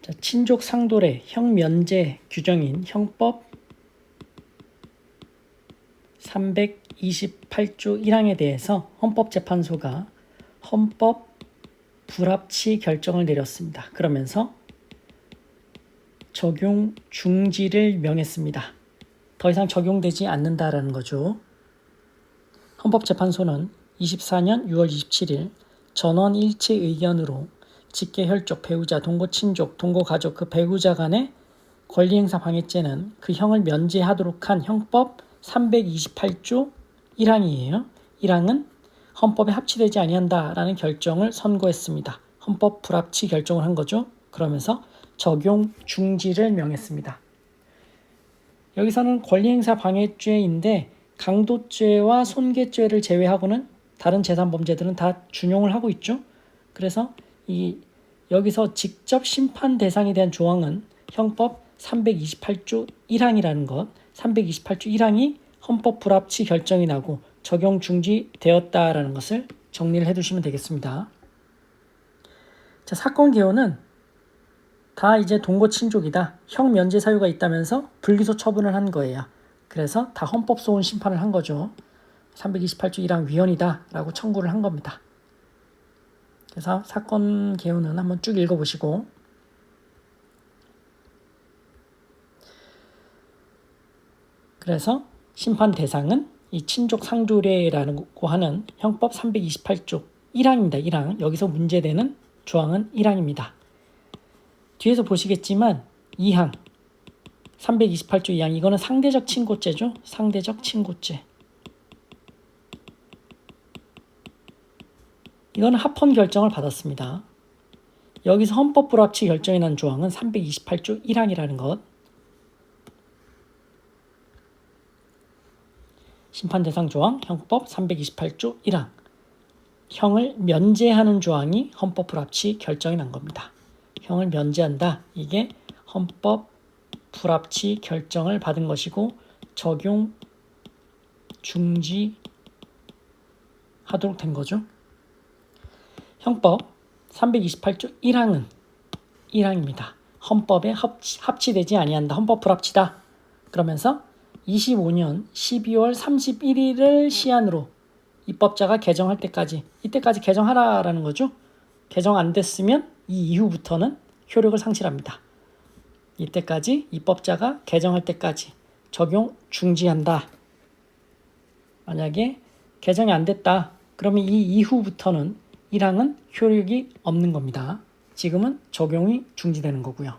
자, 친족 상돌의 형면제 규정인 형법 328조 1항에 대해서 헌법재판소가 헌법 불합치 결정을 내렸습니다. 그러면서 적용 중지를 명했습니다. 더 이상 적용되지 않는다라는 거죠. 헌법재판소는 24년 6월 27일 전원 일치 의견으로 직계혈족, 배우자, 동거친족, 동거가족 그 배우자 간의 권리행사 방해죄는 그 형을 면제하도록 한 형법 328조 1항이에요. 1항은 헌법에 합치되지 아니한다라는 결정을 선고했습니다. 헌법 불합치 결정을 한 거죠. 그러면서 적용 중지를 명했습니다. 여기서는 권리행사 방해죄인데 강도죄와 손괴죄를 제외하고는 다른 재산범죄들은 다 준용을 하고 있죠. 그래서 여기서 직접 심판 대상에 대한 조항은 형법 328조 1항이라는 것, 328조 1항이 헌법 불합치 결정이 나고 적용 중지되었다라는 것을 정리를 해두시면 되겠습니다. 자, 사건 개요는 다 이제 동거친족이다. 형 면제 사유가 있다면서 불기소 처분을 한 거예요. 그래서 다 헌법소원 심판을 한 거죠. 328조 1항 위헌이다 라고 청구를 한 겁니다. 그래서 사건 개요는 한번 쭉 읽어보시고 그래서 심판 대상은 이 친족 상조례라고 하는 형법 328조 1항입니다. 1항. 여기서 문제되는 조항은 1항입니다. 뒤에서 보시겠지만 2항 328조 2항 이거는 상대적 친고죄죠. 상대적 친고죄. 이거는 합헌 결정을 받았습니다. 여기서 헌법 불합치 결정이 난 조항은 328조 1항이라는 것. 심판 대상 조항 형법 328조 1항. 형을 면제하는 조항이 헌법 불합치 결정이 난 겁니다. 형을 면제한다. 이게 헌법 불합치 결정을 받은 것이고 적용 중지하도록 된 거죠. 형법 328조 1항은 1항입니다. 헌법에 합치되지 아니한다. 헌법 불합치다. 그러면서 25년 12월 31일을 시한으로 입법자가 개정할 때까지 이때까지 개정하라라는 거죠. 개정 안 됐으면 이 이후부터는 효력을 상실합니다. 이때까지 입법자가 개정할 때까지 적용 중지한다. 만약에 개정이 안 됐다. 그러면 이 이후부터는 1항은 효력이 없는 겁니다. 지금은 적용이 중지되는 거고요.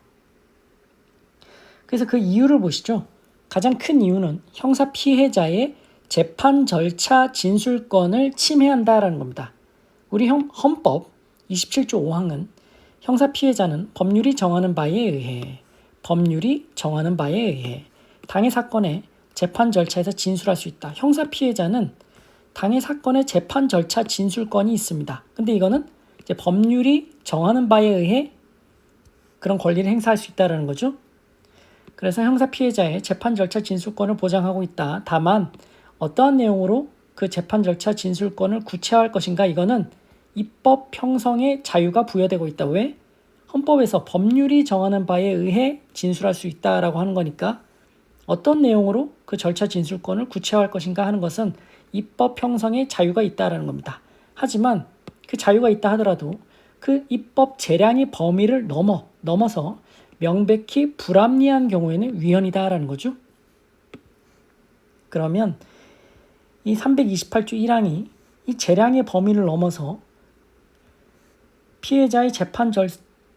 그래서 그 이유를 보시죠. 가장 큰 이유는 형사 피해자의 재판 절차 진술권을 침해한다라는 겁니다. 우리 헌법 27조 5항은 형사 피해자는 법률이 정하는 바에 의해 당해 사건의 재판 절차에서 진술할 수 있다. 형사 피해자는 당해 사건의 재판 절차 진술권이 있습니다. 근데 이거는 이제 법률이 정하는 바에 의해 그런 권리를 행사할 수 있다는 거죠. 그래서 형사 피해자의 재판 절차 진술권을 보장하고 있다. 다만 어떠한 내용으로 그 재판 절차 진술권을 구체화할 것인가 이거는 입법 형성의 자유가 부여되고 있다. 왜? 헌법에서 법률이 정하는 바에 의해 진술할 수 있다라고 하는 거니까 어떤 내용으로 그 절차 진술권을 구체화할 것인가 하는 것은 입법 형성의 자유가 있다라는 겁니다. 하지만 그 자유가 있다 하더라도 그 입법 재량의 범위를 넘어서 명백히 불합리한 경우에는 위헌이다라는 거죠. 그러면 이 328조 1항이 이 재량의 범위를 넘어서 피해자의 재판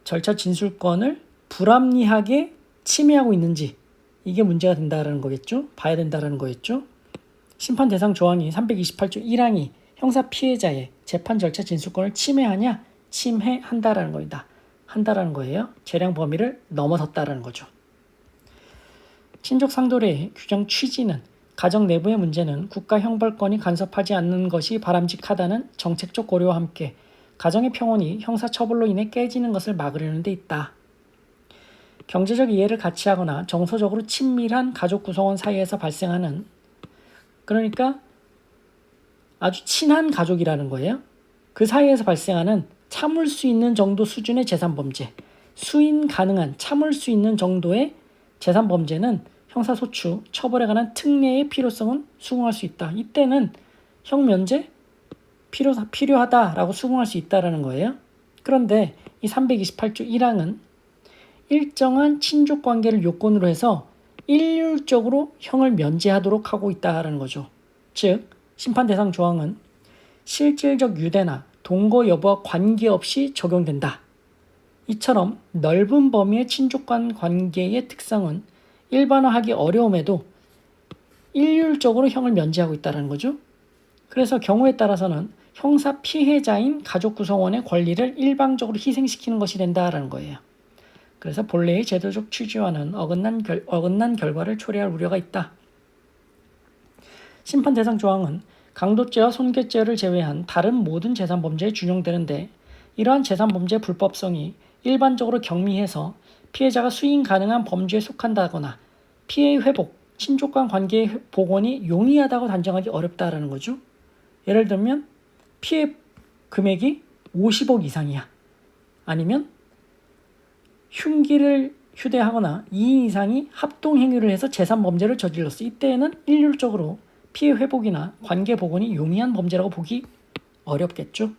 절차 진술권을 불합리하게 침해하고 있는지 이게 문제가 된다라는 거겠죠. 봐야 된다라는 거겠죠. 심판 대상 조항이 328조 1항이 형사 피해자의 재판 절차 진술권을 침해하냐? 침해한다라는 겁니다. 한다라는 거예요. 재량 범위를 넘어섰다라는 거죠. 친족 상도례의 규정 취지는 가정 내부의 문제는 국가 형벌권이 간섭하지 않는 것이 바람직하다는 정책적 고려와 함께 가정의 평온이 형사처벌로 인해 깨지는 것을 막으려는 데 있다. 경제적 이해를 같이 하거나 정서적으로 친밀한 가족 구성원 사이에서 발생하는 그러니까 아주 친한 가족이라는 거예요. 그 사이에서 발생하는 참을 수 있는 정도 수준의 재산범죄 수인 가능한 참을 수 있는 정도의 재산 범죄는 형사소추, 처벌에 관한 특례의 필요성은 수긍할 수 있다. 이때는 형면제 필요하다라고 수긍할 수 있다라는 거예요. 그런데 이 328조 1항은 일정한 친족 관계를 요건으로 해서 일률적으로 형을 면제하도록 하고 있다라는 거죠. 즉, 심판 대상 조항은 실질적 유대나 동거 여부와 관계없이 적용된다. 이처럼 넓은 범위의 친족 간 관계의 특성은 일반화하기 어려움에도 일률적으로 형을 면제하고 있다는 거죠. 그래서 경우에 따라서는 형사 피해자인 가족 구성원의 권리를 일방적으로 희생시키는 것이 된다라는 거예요. 그래서 본래의 제도적 취지와는 어긋난 결과를 초래할 우려가 있다. 심판 대상 조항은 강도죄와 손괴죄를 제외한 다른 모든 재산 범죄에 준용되는데, 이러한 재산 범죄의 불법성이 일반적으로 경미해서 피해자가 수인 가능한 범죄에 속한다거나 피해 회복, 친족 간 관계의 복원이 용이하다고 단정하기 어렵다라는 거죠. 예를 들면 피해 금액이 50억 이상이야. 아니면 흉기를 휴대하거나 2인 이상이 합동행위를 해서 재산 범죄를 저질렀어. 이때에는 일률적으로 피해 회복이나 관계 복원이 용이한 범죄라고 보기 어렵겠죠.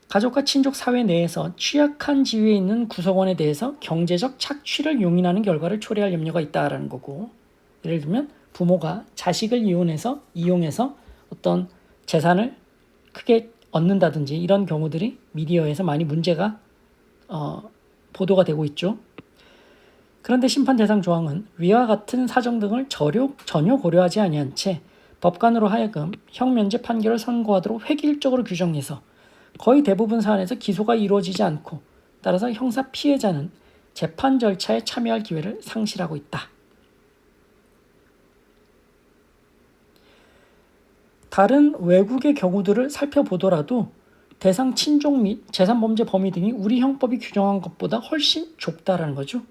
가족과 친족 사회 내에서 취약한 지위에 있는 구성원에 대해서 경제적 착취를 용인하는 결과를 초래할 염려가 있다라는 거고, 예를 들면 부모가 자식을 이용해서 어떤 재산을 크게 얻는다든지 이런 경우들이 미디어에서 많이 문제가 보도가 되고 있죠. 그런데 심판 대상 조항은 위와 같은 사정 등을 전혀 고려하지 아니한 채 법관으로 하여금 형면제 판결을 선고하도록 획일적으로 규정해서 거의 대부분 사안에서 기소가 이루어지지 않고, 따라서 형사 피해자는 재판 절차에 참여할 기회를 상실하고 있다. 다른 외국의 경우들을 살펴보더라도 대상 친족 및 재산범죄 범위 등이 우리 형법이 규정한 것보다 훨씬 좁다라는 거죠.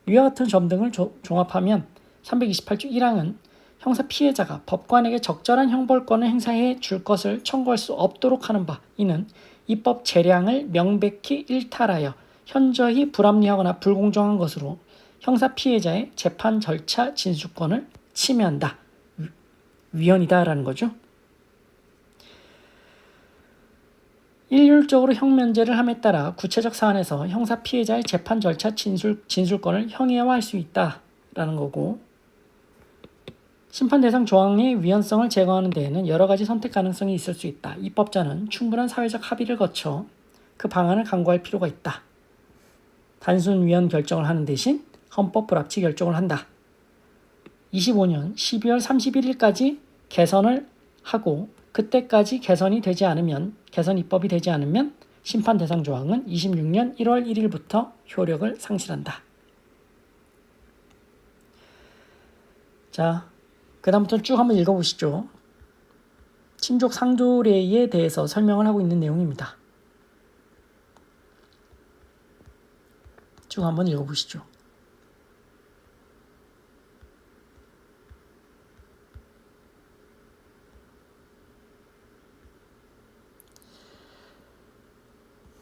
위와 같은 점 등을 종합하면 328조 1항은 형사 피해자가 법관에게 적절한 형벌권을 행사해 줄 것을 청구할 수 없도록 하는 바, 이는 입법 재량을 명백히 일탈하여 현저히 불합리하거나 불공정한 것으로 형사 피해자의 재판 절차 진술권을 침해한다. 위헌이다라는 거죠. 일률적으로 형면제를 함에 따라 구체적 사안에서 형사 피해자의 재판 절차 진술권을 형해화할 수 있다라는 거고, 심판 대상 조항의 위헌성을 제거하는 데에는 여러 가지 선택 가능성이 있을 수 있다. 입법자는 충분한 사회적 합의를 거쳐 그 방안을 강구할 필요가 있다. 단순 위헌 결정을 하는 대신 헌법 불합치 결정을 한다. 25년 12월 31일까지 개선을 하고 그때까지 개선 입법이 되지 않으면 심판 대상 조항은 26년 1월 1일부터 효력을 상실한다. 자, 그 다음부터 쭉 한번 읽어보시죠. 친족 상조례에 대해서 설명을 하고 있는 내용입니다. 쭉 한번 읽어보시죠.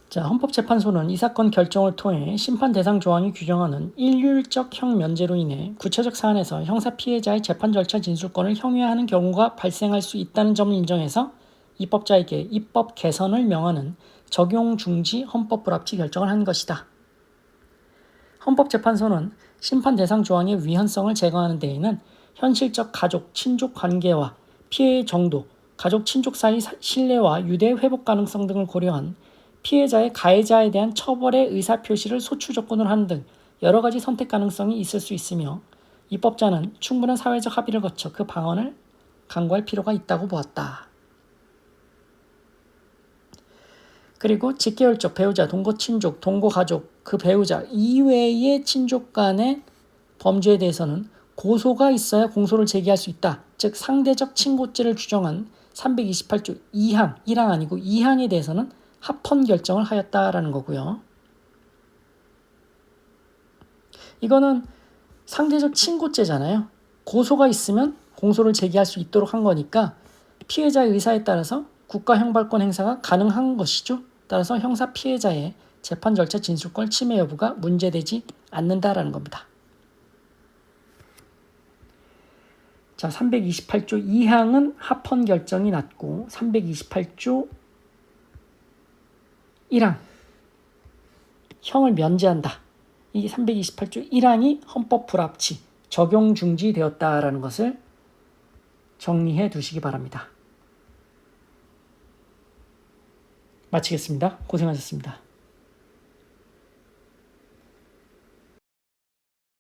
자, 헌법재판소는 이 사건 결정을 통해 심판 대상 조항이 규정하는 일률적 형 면제로 인해 구체적 사안에서 형사 피해자의 재판 절차 진술권을 형해하는 경우가 발생할 수 있다는 점을 인정해서 입법자에게 입법 개선을 명하는 적용 중지 헌법 불합치 결정을 한 것이다. 헌법재판소는 심판 대상 조항의 위헌성을 제거하는 데에는 현실적 가족, 친족 관계와 피해의 정도, 가족, 친족 사이 신뢰와 유대 회복 가능성 등을 고려한 피해자의 가해자에 대한 처벌의 의사표시를 소추 조건으로 하는 등 여러 가지 선택 가능성이 있을 수 있으며, 입법자는 충분한 사회적 합의를 거쳐 그 방안을 강구할 필요가 있다고 보았다. 그리고 직계혈족, 배우자, 동거친족, 동거가족, 그 배우자 이외의 친족 간의 범죄에 대해서는 고소가 있어야 공소를 제기할 수 있다. 즉 상대적 친고죄를 규정한 328조 2항, 1항 아니고 2항에 대해서는 합헌 결정을 하였다라는 거고요. 이거는 상대적 친고죄잖아요. 고소가 있으면 공소를 제기할 수 있도록 한 거니까 피해자의 의사에 따라서 국가 형벌권 행사가 가능한 것이죠. 따라서 형사 피해자의 재판 절차 진술권 침해 여부가 문제되지 않는다라는 겁니다. 자, 328조 2항은 합헌 결정이 났고 328조 1항 형을 면제한다. 이 328조 1항이 헌법 불합치 적용 중지되었다라는 것을 정리해 두시기 바랍니다. 마치겠습니다. 고생하셨습니다.